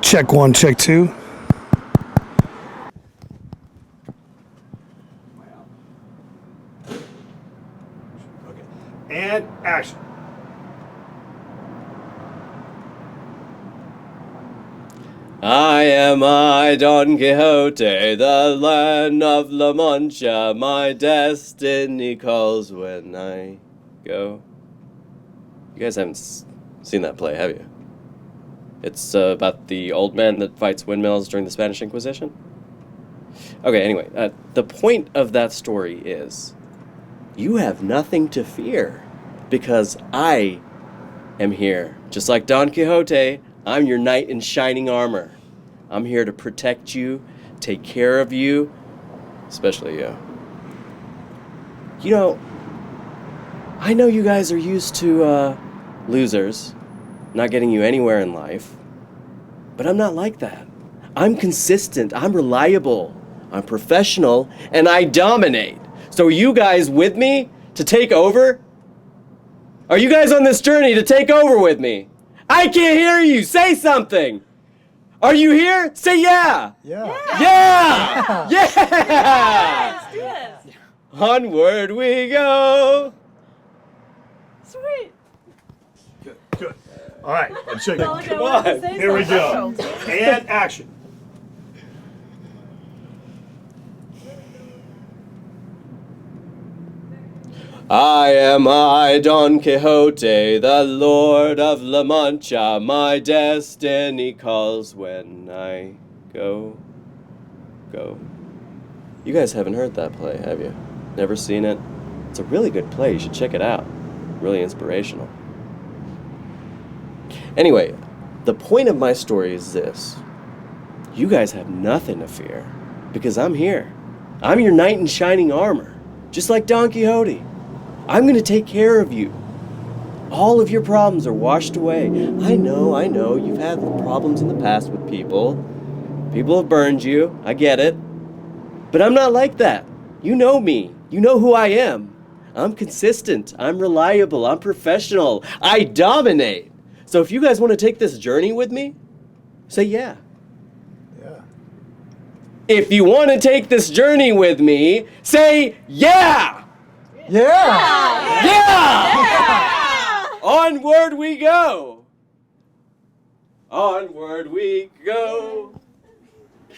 Check one, check two. Okay. And action. I, Don Quixote, the land of La Mancha. My destiny calls when I go. You guys haven't seen that play, have you? It's about the old man that fights windmills during the Spanish Inquisition. Okay, anyway, the point of that story is you have nothing to fear because I am here. Just like Don Quixote, I'm your knight in shining armor. I'm here to protect you, take care of you, especially you. You know, I know you guys are used to losers, not getting you anywhere in life, but I'm not like that. I'm consistent, I'm reliable, I'm professional, and I dominate. So are you guys with me to take over? Are you guys on this journey to take over with me? I can't hear you. Say something. Are you here? Say yeah. Yeah. Yeah. Yeah. Let's do this. Onward we go. Sweet. Good, good. All right, let's check Well, it. I wanted to on. say Here we go. something. And action. I, Don Quixote, the Lord of La Mancha. My destiny calls when I go. Go. You guys haven't heard that play, have you? Never seen it? It's a really good play. You should check it out. Really inspirational. Anyway, the point of my story is this. You guys have nothing to fear because I'm here. I'm your knight in shining armor, just like Don Quixote. I'm going to take care of you. All of your problems are washed away. I know, you've had problems in the past with people. People have burned you, I get it. But I'm not like that. You know me. You know who I am. I'm consistent. I'm reliable. I'm professional. I dominate. So if you guys want to take this journey with me, say yeah. Yeah. If you want to take this journey with me, say yeah! Yeah. Yeah! Onward we go! Onward we go!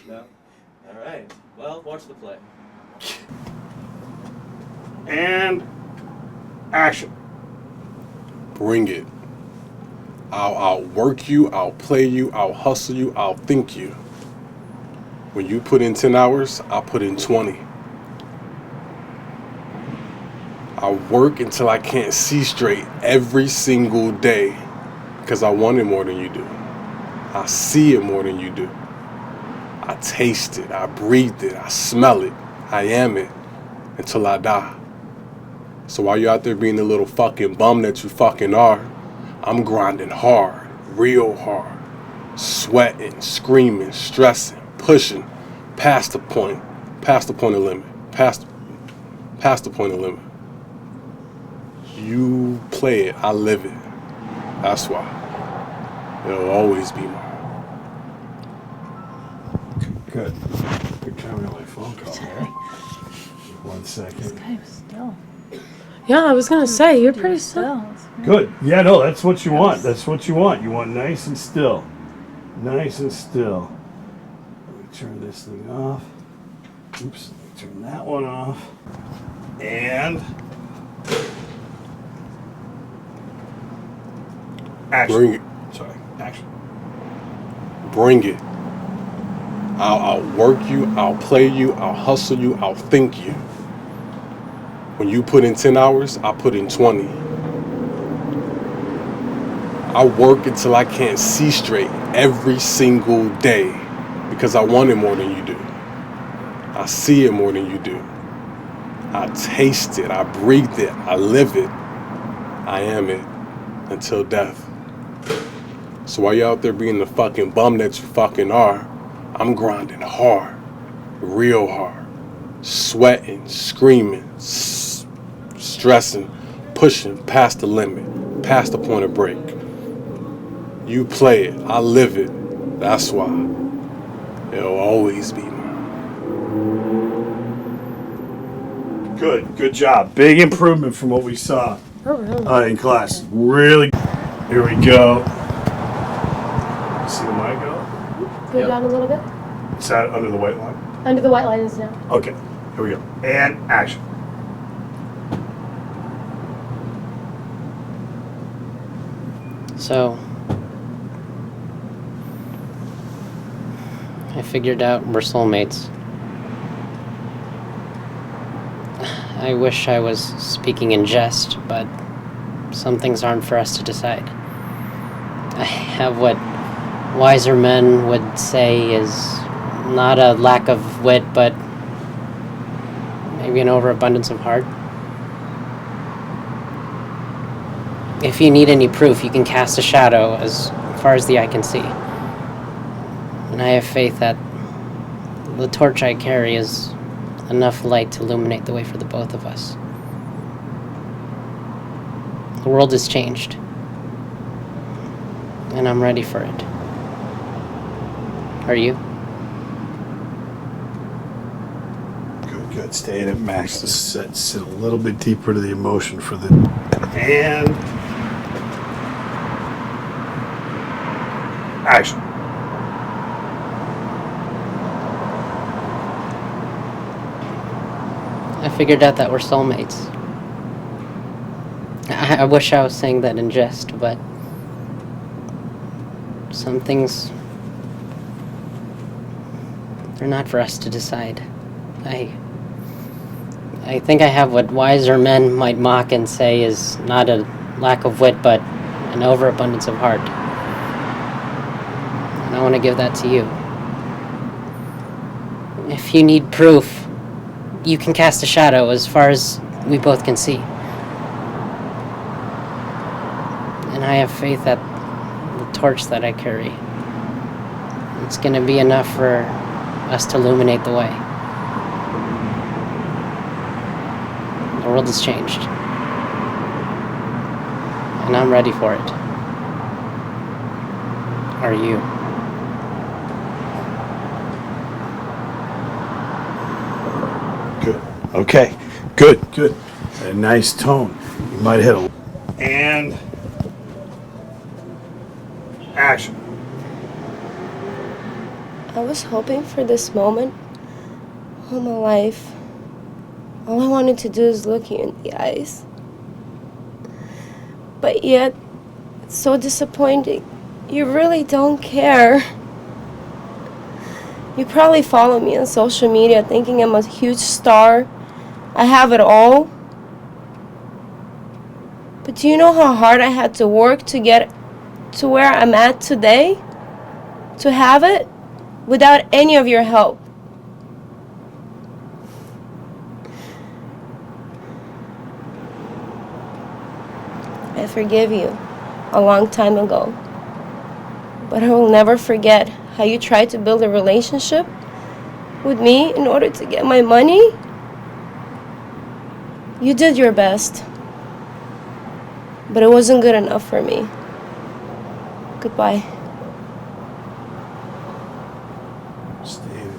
No? Alright. Well, watch the play. And action. Bring it. I'll outwork you, I'll play you, I'll hustle you, I'll think you. When you put in 10 hours, I'll put in 20. I work until I can't see straight every single day because I want it more than you do. I see it more than you do. I taste it, I breathe it, I smell it, I am it until I die. So while you're out there being the little fucking bum that you fucking are, I'm grinding hard, real hard, sweating, screaming, stressing, pushing, past the point of limit, past the point of limit. You play it, I live it. That's why. It'll always be mine. Good. You're coming on my phone call there. 1 second. Hey, still. Yeah, I was gonna say, you're pretty still. Good. Yeah, no, that's what you want. That's what you want. You want nice and still. Nice and still. Let me turn this thing off. Oops. Let me turn that one off. And action. Bring it. Sorry. Action. Bring it. I'll outwork you, I'll play you, I'll hustle you, I'll think you. When you put in 10 hours, I put in 20. I work until I can't see straight every single day because I want it more than you do. I see it more than you do. I taste it, I breathe it, I live it. I am it until death. So while you're out there being the fucking bum that you fucking are, I'm grinding hard, real hard, sweating, screaming, stressing, pushing past the limit, past the point of break. You play it, I live it, That's why. It'll always be mine. Good job. Big improvement from what we saw Oh, really? in class. Really. Here we go. See the mic go? Go down a little bit. Is that under the white line? Under the white line is now. Okay. Here we go. And action. So, I figured out we're soulmates. I wish I was speaking in jest, but some things aren't for us to decide. I have what wiser men would say is not a lack of wit, but maybe an overabundance of heart. If you need any proof, you can cast a shadow as far as the eye can see. And I have faith that the torch I carry is enough light to illuminate the way for the both of us. The world has changed, and I'm ready for it. Are you? Good. Stay in it, Max. Just sit a little bit deeper to the emotion for the. And action. I figured out that we're soulmates. I wish I was saying that in jest, but some things, they're not for us to decide. I think I have what wiser men might mock and say is not a lack of wit, but an overabundance of heart. And I want to give that to you. If you need proof, you can cast a shadow as far as we both can see. And I have faith that the torch that I carry, it's going to be enough for us to illuminate the way. The world has changed. And I'm ready for it. Are you? Good. Okay. Good. A nice tone. You might hit a. And action. I was hoping for this moment all my life. All I wanted to do is look you in the eyes. But yet, it's so disappointing. You really don't care. You probably follow me on social media thinking I'm a huge star. I have it all. But do you know how hard I had to work to get to where I'm at today? To have it without any of your help. I forgive you a long time ago. But I will never forget how you tried to build a relationship with me in order to get my money. You did your best. But it wasn't good enough for me. Goodbye.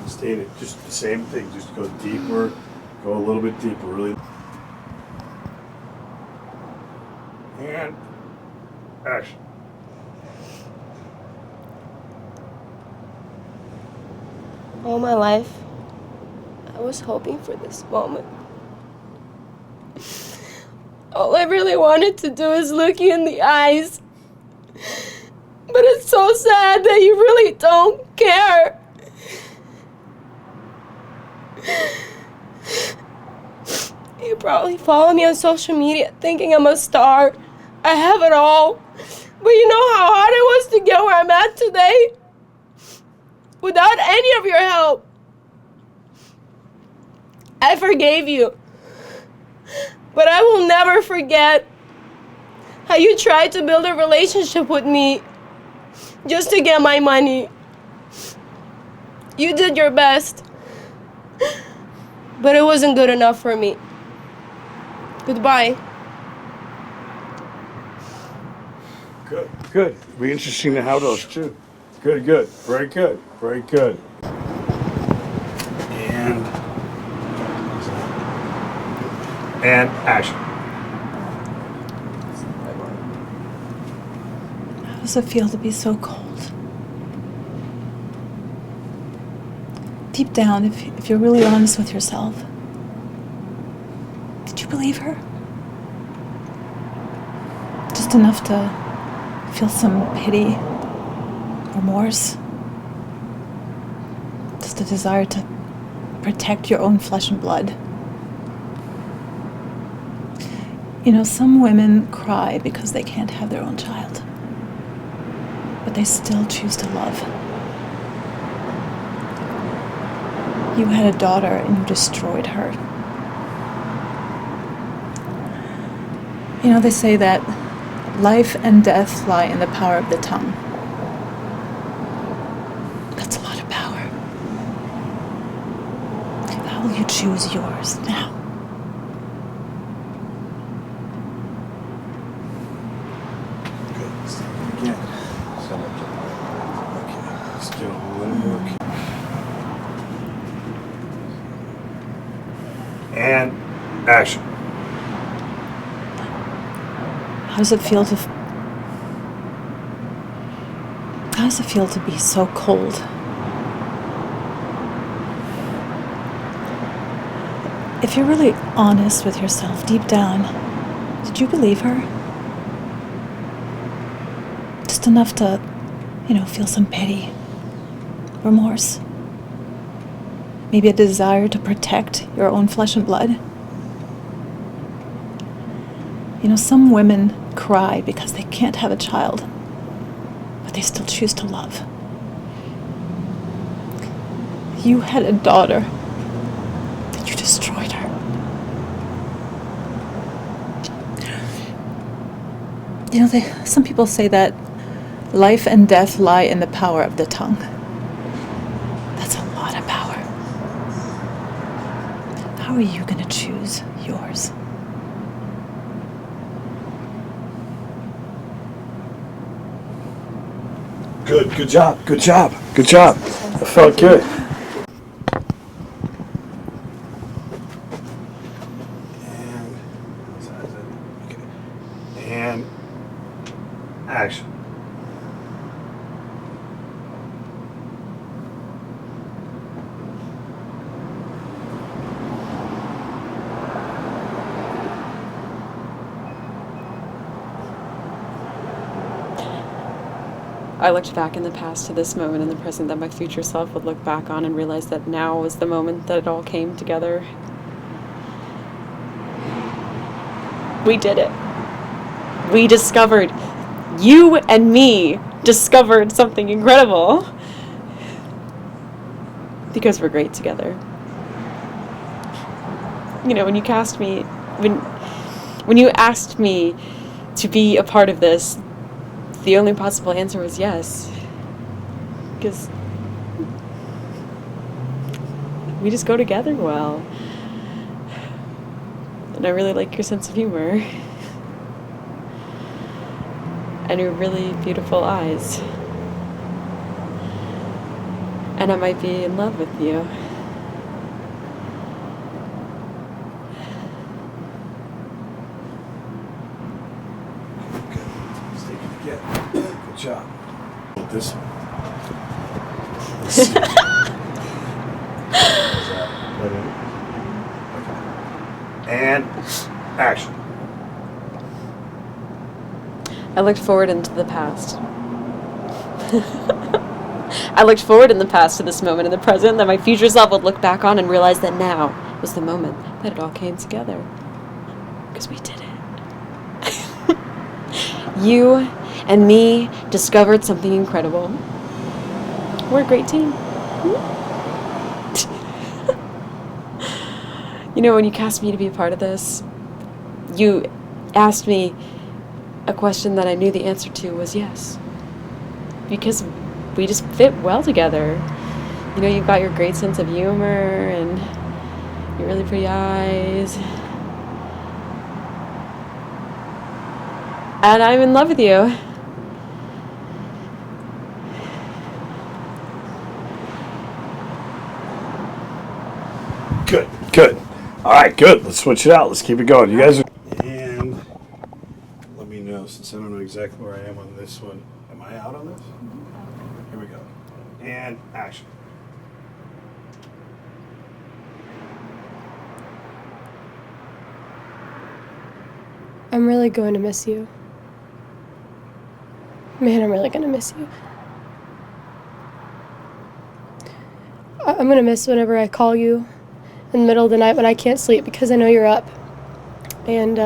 Stay in it. Just the same thing. Just go deeper. Go a little bit deeper. Really. And action. All my life, I was hoping for this moment. All I really wanted to do is look you in the eyes. But it's so sad that you really don't care. You probably follow me on social media thinking I'm a star. I have it all. But you know how hard it was to get where I'm at today? Without any of your help. I forgave you. But I will never forget how you tried to build a relationship with me just to get my money. You did your best. But it wasn't good enough for me. Goodbye. Good. It'll be interesting to have those too. Good, good. Very good. Very good. And action. How does it feel to be so cold? Deep down, if you're really honest with yourself, did you believe her? Just enough to feel some pity, remorse, just a desire to protect your own flesh and blood. You know, some women cry because they can't have their own child, but they still choose to love. You had a daughter and you destroyed her. You know, they say that life and death lie in the power of the tongue. That's a lot of power. How will you choose yours now? Good. Start again. Okay. Still a little more. And action. How does it feel to be so cold? If you're really honest with yourself deep down, did you believe her? Just enough to, feel some pity, remorse, maybe a desire to protect your own flesh and blood? Some women cry because they can't have a child, but they still choose to love. You had a daughter, and you destroyed her. Some people say that life and death lie in the power of the tongue. That's a lot of power. How are you going to choose yours? Good. Good job. Good job. Good job. That felt good. And action. I looked back in the past to this moment in the present that my future self would look back on and realize that now was the moment that it all came together. We did it. We discovered, you and me discovered something incredible. Because we're great together. When you cast me, when you asked me to be a part of this, the only possible answer was yes. Because we just go together well. And I really like your sense of humor. And your really beautiful eyes. And I might be in love with you. Good job. This one. Let's see. Is that okay. And action. I looked forward into the past. I looked forward in the past to this moment in the present that my future self would look back on and realize that now was the moment that it all came together. Because we did it. You and me discovered something incredible. We're a great team. When you cast me to be a part of this, you asked me a question that I knew the answer to was yes. Because we just fit well together. You've got your great sense of humor and your really pretty eyes. And I'm in love with you. Good, good. All right, good. Let's switch it out. Let's keep it going. You guys are. And let me know, since I don't know exactly where I am on this one. Am I out on this? Here we go. And action. I'm really going to miss you. Man, I'm really going to miss you. I'm going to miss whenever I call you in the middle of the night when I can't sleep because I know you're up. And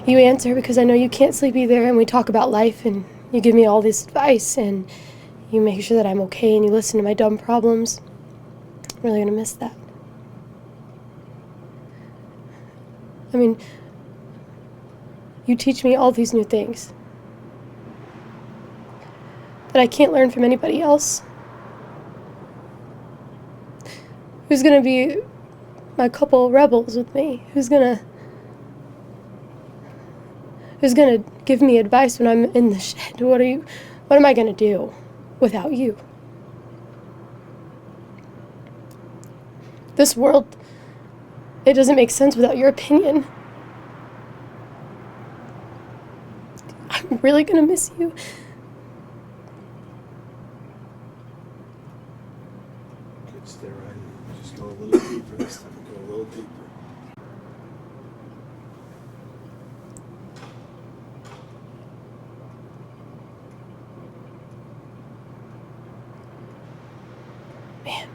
you answer because I know you can't sleep either, and we talk about life, and you give me all this advice, and you make sure that I'm okay, and you listen to my dumb problems. I'm really going to miss that. I mean, you teach me all these new things that I can't learn from anybody else. Who's gonna be my couple rebels with me? Who's gonna give me advice when I'm in the shed? What am I gonna do without you? This world, it doesn't make sense without your opinion. I'm really gonna miss you. Good, stay right here. Just go a little deeper this time. Go a little deeper. Man,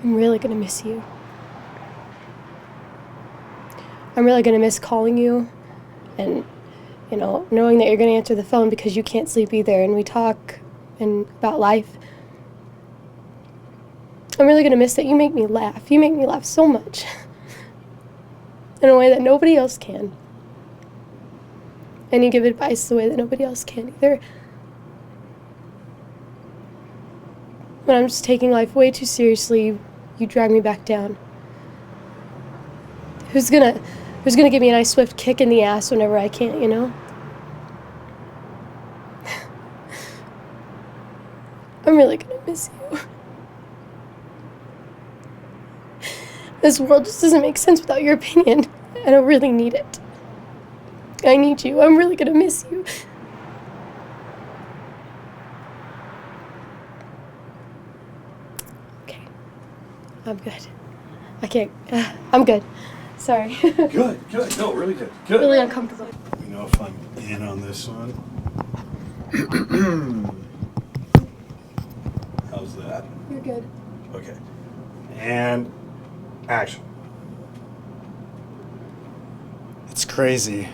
I'm really gonna miss you. I'm really gonna miss calling you and, you know, knowing that you're gonna answer the phone because you can't sleep either, and we talk and about life. I'm really gonna miss that you make me laugh. You make me laugh so much in a way that nobody else can. And you give advice the way that nobody else can either. When I'm just taking life way too seriously, you drag me back down. Who's gonna give me a nice swift kick in the ass whenever I can't, you know? I'm really gonna miss you. This world just doesn't make sense without your opinion. I don't really need it. I need you. I'm really gonna miss you. Okay. I'm good. I can't. I'm good. Sorry. Good, good. No, really good. Good. Really uncomfortable. You know if I'm in on this one. How's that? You're good. Okay. And action. It's crazy.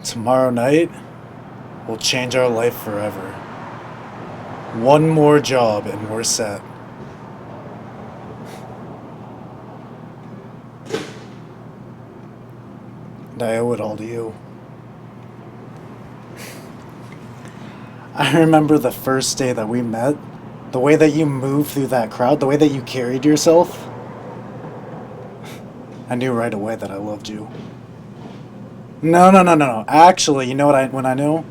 Tomorrow night will change our life forever. One more job and we're set. And I owe it all to you. I remember the first day that we met, the way that you moved through that crowd, the way that you carried yourself. I knew right away that I loved you. No. Actually, you know when I knew?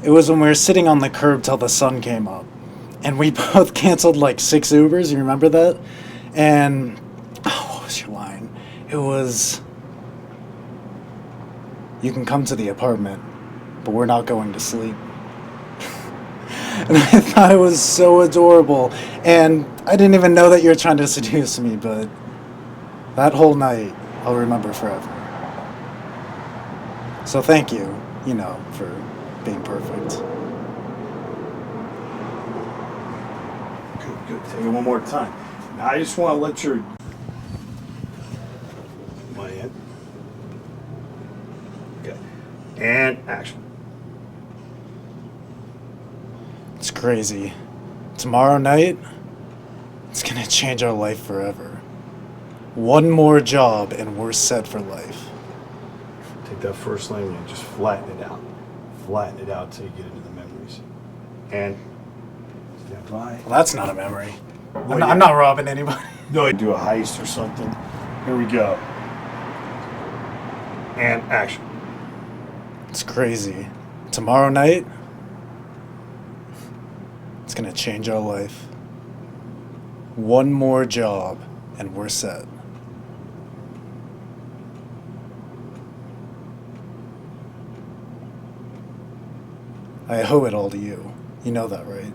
It was when we were sitting on the curb till the sun came up. And we both canceled like 6 Ubers, you remember that? And, what was your line? It was, you can come to the apartment, but we're not going to sleep. And I thought it was so adorable. And I didn't even know that you were trying to seduce me, but that whole night, I'll remember forever. So thank you, for being perfect. Good. Take it one more time. Now I just want to let your. Am I in? Okay. And action. It's crazy. Tomorrow night, it's gonna change our life forever. One more job and we're set for life. Take that first line and just flatten it out. Flatten it out till you get into the memories. And stand by. Well, that's not a memory. I'm not robbing anybody. No, do a heist or something. Here we go. And action. It's crazy. Tomorrow night, it's gonna change our life. One more job and we're set. I owe it all to you. You know that, right?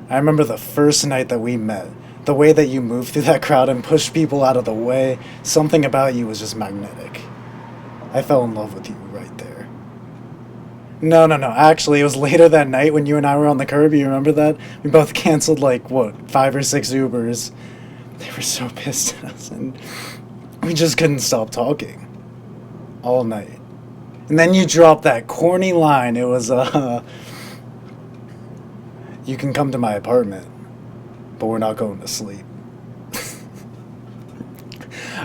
I remember the first night that we met. The way that you moved through that crowd and pushed people out of the way, something about you was just magnetic. I fell in love with you right there. No. Actually, it was later that night when you and I were on the curb. You remember that? We both canceled, 5 or 6 Ubers. They were so pissed at us, and we just couldn't stop talking. All night. And then you dropped that corny line. It was, you can come to my apartment, but we're not going to sleep.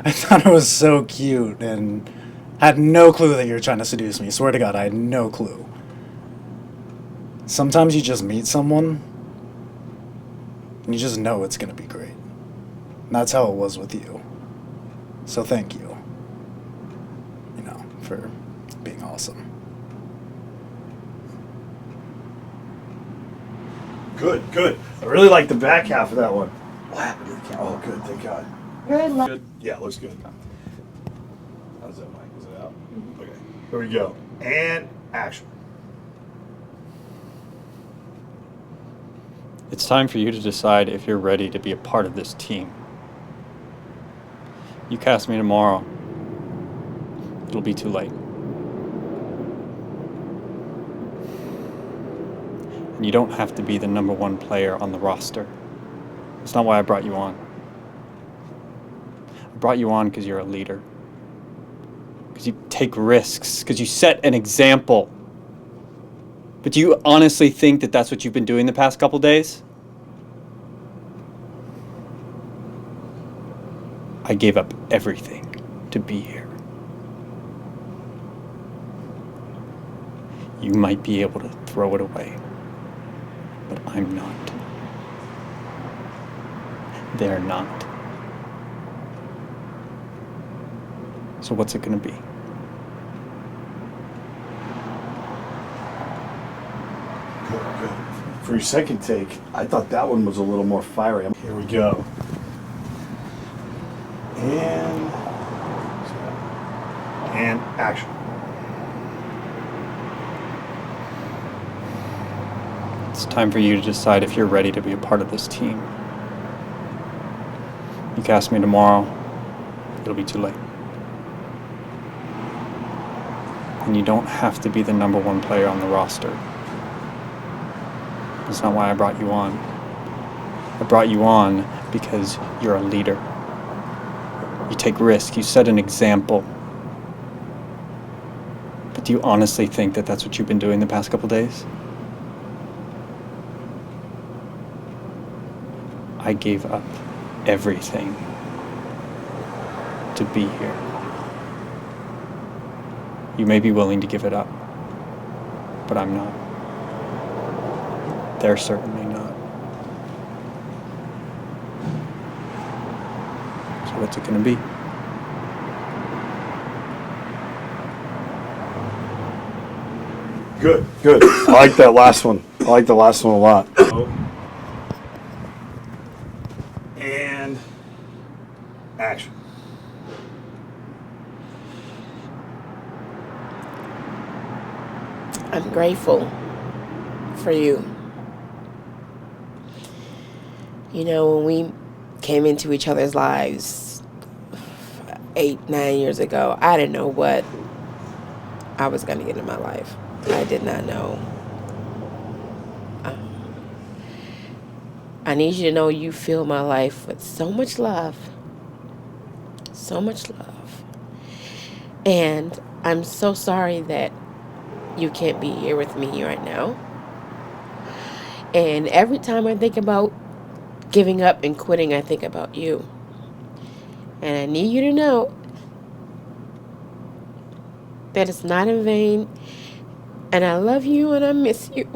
I thought it was so cute, and had no clue that you were trying to seduce me. Swear to God, I had no clue. Sometimes you just meet someone, and you just know it's gonna be great. And that's how it was with you. So thank you. For being awesome. Good. I really like the back half of that one. What happened to the camera? Oh, good, thank God. Good luck. Good. Yeah, looks good. How's that, Mike? Is it out? Okay. Here we go. And action. It's time for you to decide if you're ready to be a part of this team. You cast me tomorrow, it'll be too late. And you don't have to be the number 1 player on the roster. That's not why I brought you on. I brought you on because you're a leader. Because you take risks. Because you set an example. But do you honestly think that that's what you've been doing the past couple days? I gave up everything to be here. You might be able to throw it away, but I'm not. They're not. So what's it gonna be? Good. For your second take, I thought that one was a little more fiery. Here we go. And action. It's time for you to decide if you're ready to be a part of this team. You cast me tomorrow, it'll be too late. And you don't have to be the number 1 player on the roster. That's not why I brought you on. I brought you on because you're a leader. You take risks, you set an example. But do you honestly think that that's what you've been doing the past couple days? I gave up everything to be here. You may be willing to give it up, but I'm not. They're certainly not. So what's it gonna be? Good. I like that last one. I like the last one a lot. And action. I'm grateful for you. You know, when we came into each other's lives 8-9 years ago, I didn't know what I was going to get in my life. I did not know. I need you to know you fill my life with so much love. So much love. And I'm so sorry that you can't be here with me right now. And every time I think about giving up and quitting, I think about you. And I need you to know that it's not in vain. And I love you and I miss you.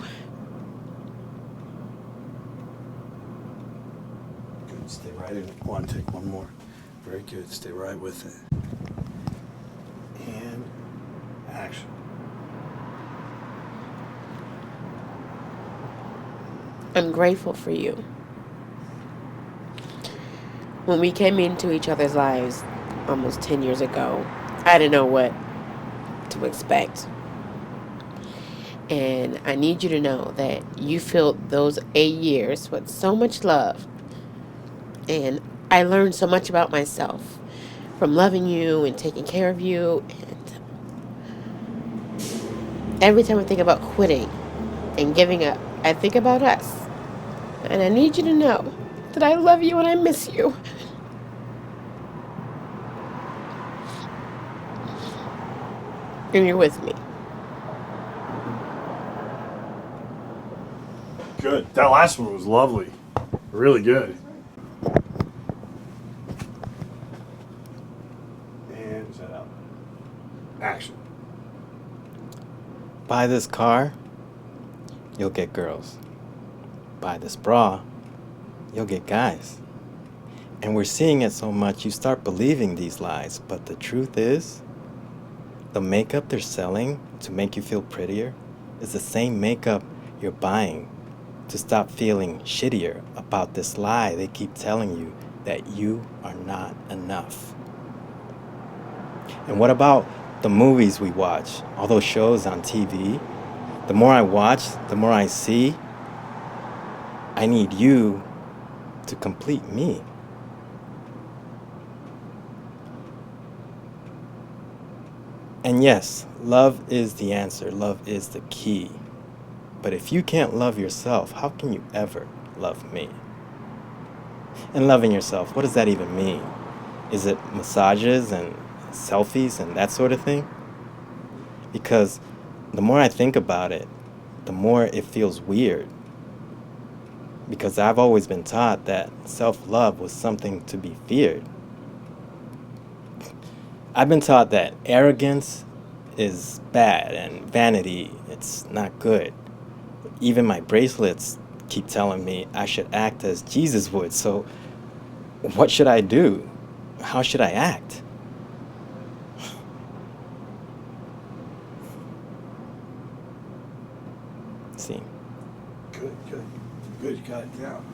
Good. Stay right in. One, take one more. Very good. Stay right with it. And action. I'm grateful for you. When we came into each other's lives almost 10 years ago, I didn't know what to expect. And I need you to know that you filled those 8 years with so much love. And I learned so much about myself from loving you and taking care of you. And every time I think about quitting and giving up, I think about us. And I need you to know that I love you and I miss you. And you're with me. Good. That last one was lovely. Really good. And set up. Action. Buy this car, you'll get girls. Buy this bra, you'll get guys. And we're seeing it so much, you start believing these lies. But the truth is, the makeup they're selling to make you feel prettier is the same makeup you're buying to stop feeling shittier about this lie they keep telling you that you are not enough. And what about the movies we watch, all those shows on TV? The more I watch, the more I see, I need you to complete me. And yes, love is the answer, love is the key. But if you can't love yourself, how can you ever love me? And loving yourself, what does that even mean? Is it massages and selfies and that sort of thing? Because the more I think about it, the more it feels weird. Because I've always been taught that self-love was something to be feared. I've been taught that arrogance is bad and vanity, it's not good. Even my bracelets keep telling me I should act as Jesus would. So what should I do? How should I act? See. Good. You got it down.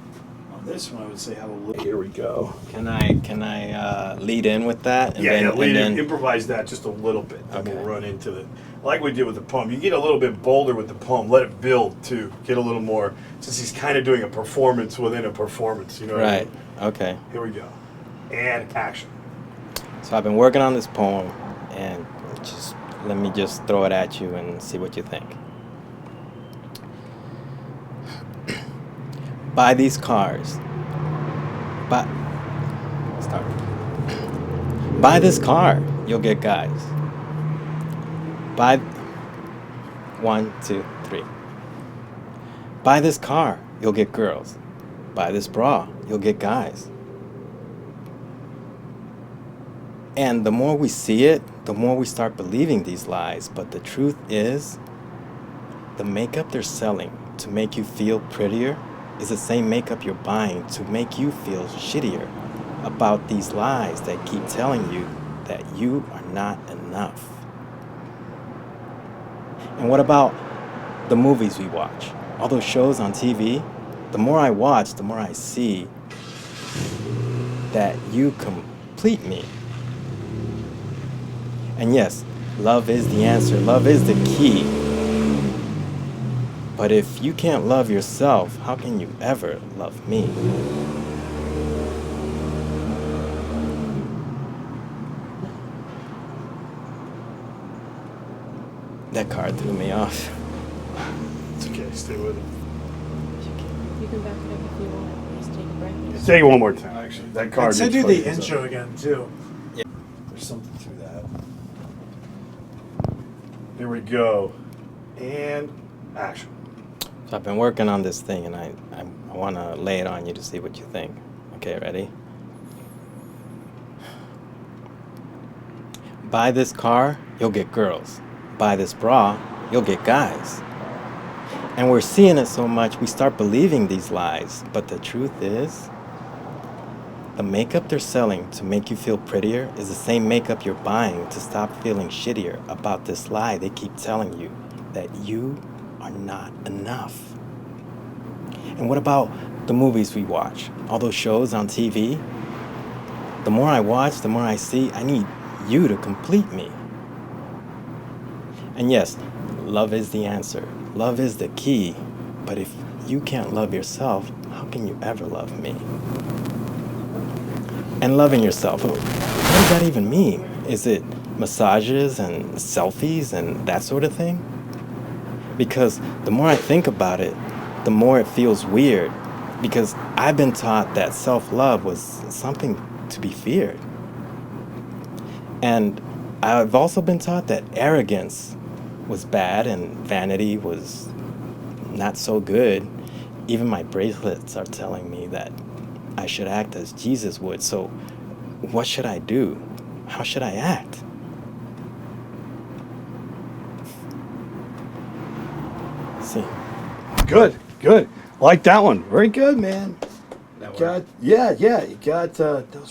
On this one, I would say have a little. Here we go. Can I lead in with that? Lead in. Improvise that just a little bit. And Okay. we'll run into it. Like we did with the poem. You get a little bit bolder with the poem. Let it build, too. Get a little more, since he's kind of doing a performance within a performance. You know what I Right. mean? Okay. Here we go. And action. So I've been working on this poem, and let me just throw it at you and see what you think. Buy these cars. Buy this car, you'll get guys. Buy 1, 2, 3. Buy this car, you'll get girls. Buy this bra, you'll get guys. And the more we see it, the more we start believing these lies. But the truth is, the makeup they're selling to make you feel prettier is the same makeup you're buying to make you feel shittier about these lies that keep telling you that you are not enough. And what about the movies we watch? All those shows on TV? The more I watch, the more I see that you complete me. And yes, love is the answer. Love is the key. But if you can't love yourself, how can you ever love me? That card threw me off. It's okay. Stay with it. You can back it up if you want. Just take a breath. Say it one more time, actually. That card. I'd say needs do fucking the up. intro again, too. There's something to that. Here we go. And action. So I've been working on this thing, and I want to lay it on you to see what you think. Okay, ready? Buy this car, you'll get girls. Buy this bra, you'll get guys. And we're seeing it so much, we start believing these lies. But the truth is, the makeup they're selling to make you feel prettier is the same makeup you're buying to stop feeling shittier about this lie they keep telling you, that you are not enough. And what about the movies we watch? All those shows on TV? the more I watch, the more I see, I need you to complete me. And yes, love is the answer. Love is the key. But if you can't love yourself, how can you ever love me? And loving yourself, what does that even mean? Is it massages and selfies and that sort of thing? Because the more I think about it, the more it feels weird. Because I've been taught that self-love was something to be feared. And I've also been taught that arrogance was bad and vanity was not so good. Even my bracelets are telling me that I should act as Jesus would. So what should I do? How should I act? See. Good, good. Like that one. Very good, man. You got, yeah, you got those